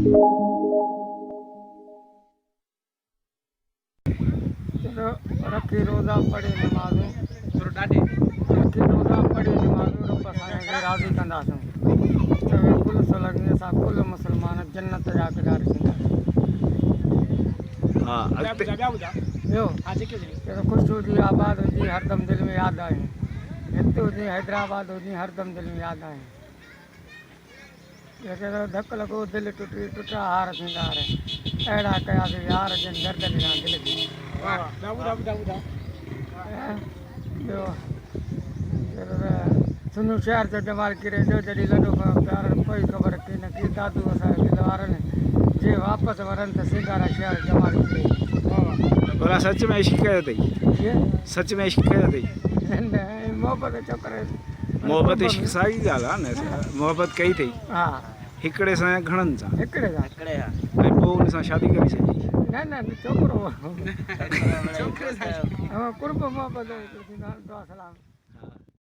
चलो रखी रोज़ा पढ़े नमाज़ूं रखी रोज़ा पढ़े नमाज़ूं रब असांखे राज़ी कंदासूं चवे कुल सलंगी असां कुल मुस्लमान जन्नत जा किनार थींदासीं। ॿियो चलो ख़ुशि हुजी आबाद हुजी हरदम दिलि में यादि आहियूं हिते हुजी हैदराबाद हुजी हरदम दिलि में यादि आहियूं। चलो धक लॻो दिलि टुटी टुटा हार थींदा रहे अहिड़ा कयासीं यार जिन दर्द ॾिना दिलि खे। ॿियो सुनो शहर जो जमाल किरे जो जॾहिं लॾो प्यारनि कोई ख़बर की न की दादू असांजे दिलि वारनि जे वापसि वरनि त सिंगारा शहर जमाल किरे। भला सच में इश्क कयो अथई? सच में इश्क कयो अथई? मोहबत छोकिरे मोहबत इश्क साॻी ॻाल्हि आहे न। मोहबत कई अथई हा हिकिड़े सां या घणनि सां? हिकिड़े सां। ऐं पोइ हुन सां शादी करे छॾी? न न छोकिरो कुर्ब मोहबत। दुआ सलाम।